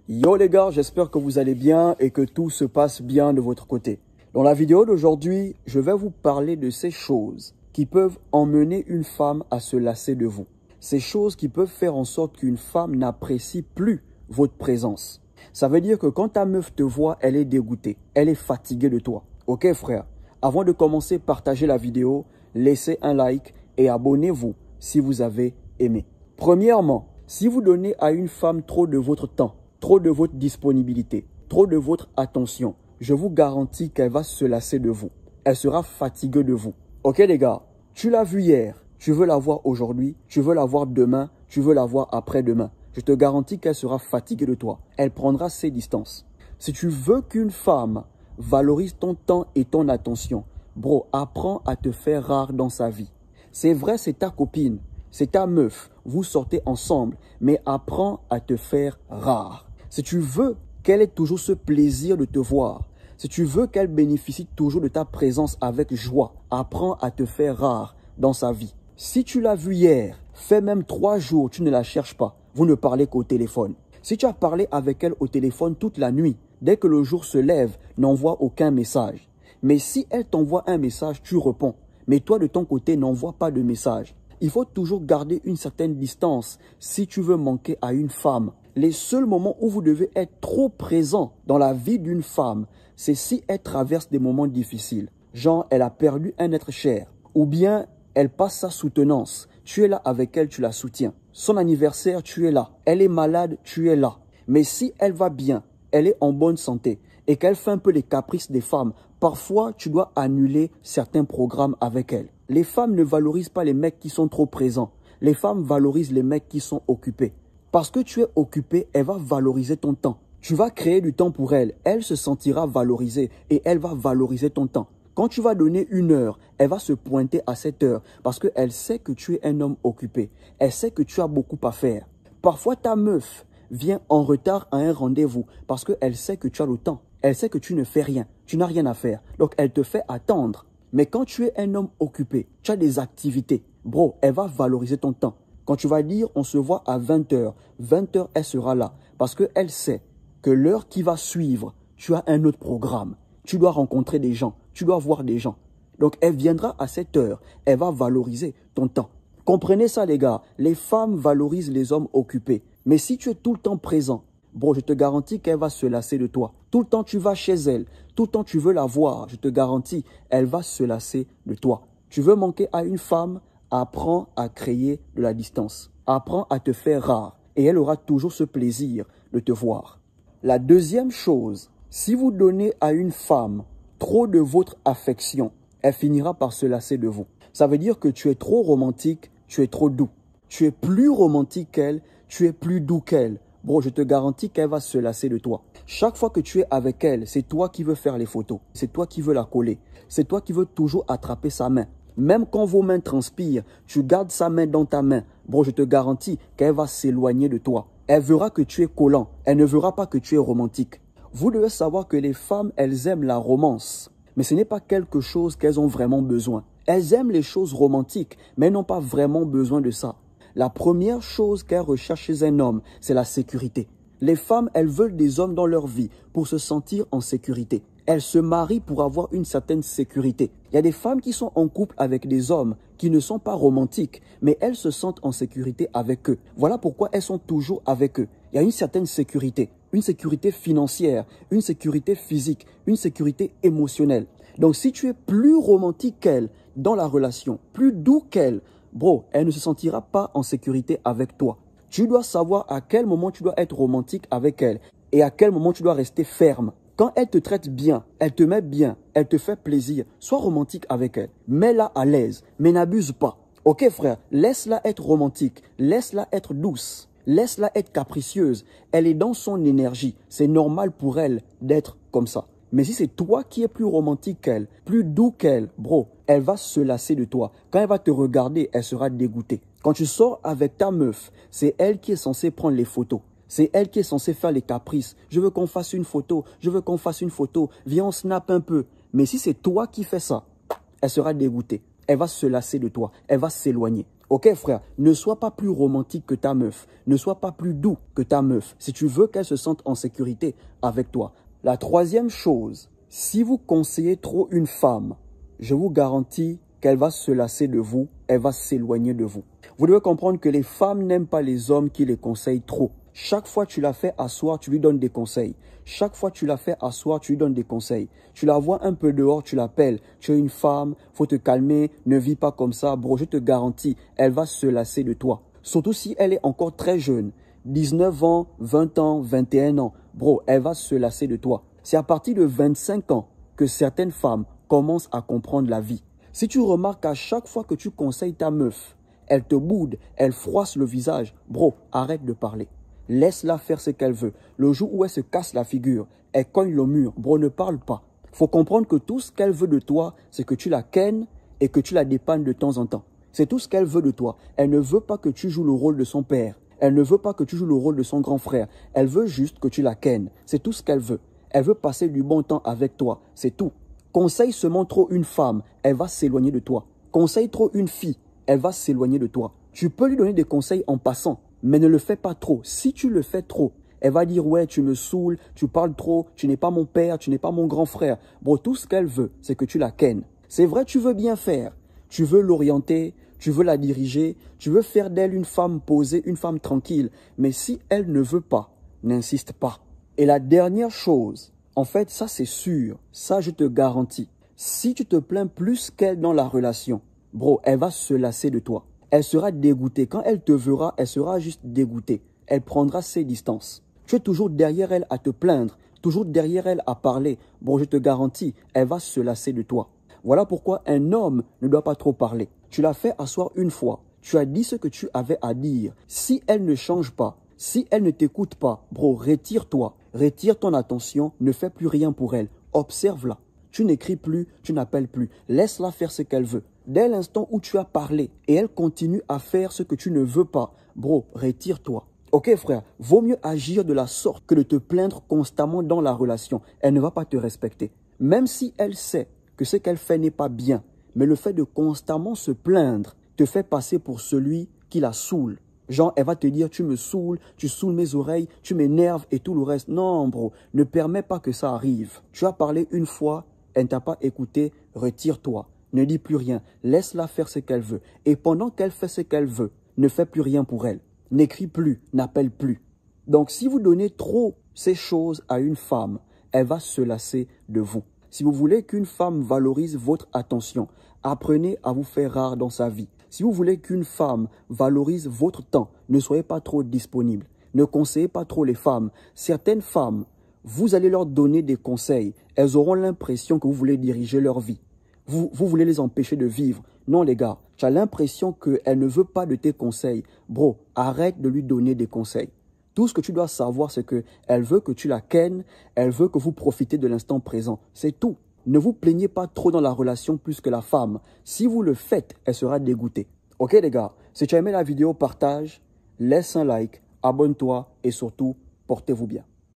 Yo les gars, j'espère que vous allez bien et que tout se passe bien de votre côté. Dans la vidéo d'aujourd'hui, je vais vous parler de ces choses qui peuvent emmener une femme à se lasser de vous. Ces choses qui peuvent faire en sorte qu'une femme n'apprécie plus votre présence. Ça veut dire que quand ta meuf te voit, elle est dégoûtée, elle est fatiguée de toi. Ok frère, avant de commencer, partagez la vidéo, laissez un like et abonnez-vous si vous avez aimé. Premièrement, si vous donnez à une femme trop de votre temps, trop de votre disponibilité, trop de votre attention, je vous garantis qu'elle va se lasser de vous. Elle sera fatiguée de vous. Ok les gars, tu l'as vue hier, tu veux la voir aujourd'hui, tu veux la voir demain, tu veux la voir après-demain. Je te garantis qu'elle sera fatiguée de toi. Elle prendra ses distances. Si tu veux qu'une femme valorise ton temps et ton attention, bro, apprends à te faire rare dans sa vie. C'est vrai, c'est ta copine, c'est ta meuf, vous sortez ensemble, mais apprends à te faire rare. Si tu veux qu'elle ait toujours ce plaisir de te voir, si tu veux qu'elle bénéficie toujours de ta présence avec joie, apprends à te faire rare dans sa vie. Si tu l'as vue hier, fais même 3 jours, tu ne la cherches pas, vous ne parlez qu'au téléphone. Si tu as parlé avec elle au téléphone toute la nuit, dès que le jour se lève, n'envoie aucun message. Mais si elle t'envoie un message, tu réponds. Mais toi, de ton côté, n'envoie pas de message. Il faut toujours garder une certaine distance si tu veux manquer à une femme. Les seuls moments où vous devez être trop présent dans la vie d'une femme, c'est si elle traverse des moments difficiles. Genre, elle a perdu un être cher. Ou bien, elle passe sa soutenance. Tu es là avec elle, tu la soutiens. Son anniversaire, tu es là. Elle est malade, tu es là. Mais si elle va bien, elle est en bonne santé et qu'elle fait un peu les caprices des femmes, parfois tu dois annuler certains programmes avec elle. Les femmes ne valorisent pas les mecs qui sont trop présents. Les femmes valorisent les mecs qui sont occupés. Parce que tu es occupé, elle va valoriser ton temps. Tu vas créer du temps pour elle. Elle se sentira valorisée et elle va valoriser ton temps. Quand tu vas donner 1 heure, elle va se pointer à cette heure parce qu'elle sait que tu es un homme occupé. Elle sait que tu as beaucoup à faire. Parfois, ta meuf vient en retard à un rendez-vous parce qu'elle sait que tu as le temps. Elle sait que tu ne fais rien. Tu n'as rien à faire. Donc, elle te fait attendre. Mais quand tu es un homme occupé, tu as des activités. Bro, elle va valoriser ton temps. Quand tu vas dire on se voit à 20 h, 20 h, elle sera là. Parce qu'elle sait que l'heure qui va suivre, tu as un autre programme. Tu dois rencontrer des gens. Tu dois voir des gens. Donc, elle viendra à cette heure. Elle va valoriser ton temps. Comprenez ça, les gars. Les femmes valorisent les hommes occupés. Mais si tu es tout le temps présent, bro, je te garantis qu'elle va se lasser de toi. Tout le temps, tu vas chez elle. Tout le temps, tu veux la voir. Je te garantis, elle va se lasser de toi. Tu veux manquer à une femme, apprends à créer de la distance. Apprends à te faire rare. Et elle aura toujours ce plaisir de te voir. La deuxième chose, si vous donnez à une femme trop de votre affection, elle finira par se lasser de vous. Ça veut dire que tu es trop romantique, tu es trop doux. Tu es plus romantique qu'elle, tu es plus doux qu'elle. Bro, je te garantis qu'elle va se lasser de toi. Chaque fois que tu es avec elle, c'est toi qui veux faire les photos. C'est toi qui veux la coller. C'est toi qui veux toujours attraper sa main. Même quand vos mains transpirent, tu gardes sa main dans ta main. Bro, je te garantis qu'elle va s'éloigner de toi. Elle verra que tu es collant. Elle ne verra pas que tu es romantique. Vous devez savoir que les femmes, elles aiment la romance. Mais ce n'est pas quelque chose qu'elles ont vraiment besoin. Elles aiment les choses romantiques, mais n'ont pas vraiment besoin de ça. La première chose qu'elles recherchent chez un homme, c'est la sécurité. Les femmes, elles veulent des hommes dans leur vie pour se sentir en sécurité. Elles se marient pour avoir une certaine sécurité. Il y a des femmes qui sont en couple avec des hommes qui ne sont pas romantiques, mais elles se sentent en sécurité avec eux. Voilà pourquoi elles sont toujours avec eux. Il y a une certaine sécurité financière, une sécurité physique, une sécurité émotionnelle. Donc si tu es plus romantique qu'elle dans la relation, plus doux qu'elle, bro, elle ne se sentira pas en sécurité avec toi. Tu dois savoir à quel moment tu dois être romantique avec elle et à quel moment tu dois rester ferme. Quand elle te traite bien, elle te met bien, elle te fait plaisir, sois romantique avec elle. Mets-la à l'aise, mais n'abuse pas. Ok frère, laisse-la être romantique, laisse-la être douce, laisse-la être capricieuse. Elle est dans son énergie, c'est normal pour elle d'être comme ça. Mais si c'est toi qui es plus romantique qu'elle, plus doux qu'elle, bro, elle va se lasser de toi. Quand elle va te regarder, elle sera dégoûtée. Quand tu sors avec ta meuf, c'est elle qui est censée prendre les photos. C'est elle qui est censée faire les caprices. Je veux qu'on fasse une photo, je veux qu'on fasse une photo. Viens, on snap un peu. Mais si c'est toi qui fais ça, elle sera dégoûtée. Elle va se lasser de toi. Elle va s'éloigner. Ok frère, ne sois pas plus romantique que ta meuf. Ne sois pas plus doux que ta meuf si tu veux qu'elle se sente en sécurité avec toi. La troisième chose, si vous conseillez trop une femme, je vous garantis qu'elle va se lasser de vous, elle va s'éloigner de vous. Vous devez comprendre que les femmes n'aiment pas les hommes qui les conseillent trop. Chaque fois que tu la fais asseoir, tu lui donnes des conseils. Chaque fois que tu la fais asseoir, tu lui donnes des conseils. Tu la vois un peu dehors, tu l'appelles. Tu es une femme, faut te calmer, ne vis pas comme ça. Bro, je te garantis, elle va se lasser de toi. Surtout si elle est encore très jeune. 19 ans, 20 ans, 21 ans. Bro, elle va se lasser de toi. C'est à partir de 25 ans que certaines femmes commencent à comprendre la vie. Si tu remarques qu'à chaque fois que tu conseilles ta meuf, elle te boude, elle froisse le visage, bro, arrête de parler. Laisse-la faire ce qu'elle veut. Le jour où elle se casse la figure, elle cogne le mur, bro, ne parle pas. Faut comprendre que tout ce qu'elle veut de toi, c'est que tu la kennes et que tu la dépannes de temps en temps. C'est tout ce qu'elle veut de toi. Elle ne veut pas que tu joues le rôle de son père. Elle ne veut pas que tu joues le rôle de son grand frère. Elle veut juste que tu la kennes. C'est tout ce qu'elle veut. Elle veut passer du bon temps avec toi. C'est tout. Conseille seulement trop une femme, elle va s'éloigner de toi. Conseille trop une fille, elle va s'éloigner de toi. Tu peux lui donner des conseils en passant, mais ne le fais pas trop. Si tu le fais trop, elle va dire « ouais, tu me saoules, tu parles trop, tu n'es pas mon père, tu n'es pas mon grand frère ». Bon, tout ce qu'elle veut, c'est que tu la kennes. C'est vrai, tu veux bien faire. Tu veux l'orienter, tu veux la diriger, tu veux faire d'elle une femme posée, une femme tranquille. Mais si elle ne veut pas, n'insiste pas. Et la dernière chose, en fait, ça c'est sûr, ça je te garantis. Si tu te plains plus qu'elle dans la relation, bro, elle va se lasser de toi. Elle sera dégoûtée. Quand elle te verra, elle sera juste dégoûtée. Elle prendra ses distances. Tu es toujours derrière elle à te plaindre, toujours derrière elle à parler. Bon, je te garantis, elle va se lasser de toi. Voilà pourquoi un homme ne doit pas trop parler. Tu l'as fait asseoir une fois. Tu as dit ce que tu avais à dire. Si elle ne change pas, si elle ne t'écoute pas, bro, retire-toi. Retire ton attention, ne fais plus rien pour elle. Observe-la. Tu n'écris plus, tu n'appelles plus. Laisse-la faire ce qu'elle veut. Dès l'instant où tu as parlé et elle continue à faire ce que tu ne veux pas, bro, retire-toi. Ok frère, vaut mieux agir de la sorte que de te plaindre constamment dans la relation. Elle ne va pas te respecter. Même si elle sait que ce qu'elle fait n'est pas bien, mais le fait de constamment se plaindre te fait passer pour celui qui la saoule. Genre, elle va te dire, tu me saoules, tu saoules mes oreilles, tu m'énerves et tout le reste. Non, bro, ne permets pas que ça arrive. Tu as parlé une fois, elle ne t'a pas écouté, retire-toi. Ne dis plus rien, laisse-la faire ce qu'elle veut. Et pendant qu'elle fait ce qu'elle veut, ne fais plus rien pour elle. N'écris plus, n'appelle plus. Donc, si vous donnez trop ces choses à une femme, elle va se lasser de vous. Si vous voulez qu'une femme valorise votre attention, apprenez à vous faire rare dans sa vie. Si vous voulez qu'une femme valorise votre temps, ne soyez pas trop disponible. Ne conseillez pas trop les femmes. Certaines femmes, vous allez leur donner des conseils. Elles auront l'impression que vous voulez diriger leur vie. Vous voulez les empêcher de vivre. Non les gars, tu as l'impression qu'elle ne veut pas de tes conseils. Bro, arrête de lui donner des conseils. Tout ce que tu dois savoir, c'est qu'elle veut que tu la kennes, elle veut que vous profitez de l'instant présent. C'est tout. Ne vous plaignez pas trop dans la relation plus que la femme. Si vous le faites, elle sera dégoûtée. Ok les gars, si tu as aimé la vidéo, partage, laisse un like, abonne-toi et surtout, portez-vous bien.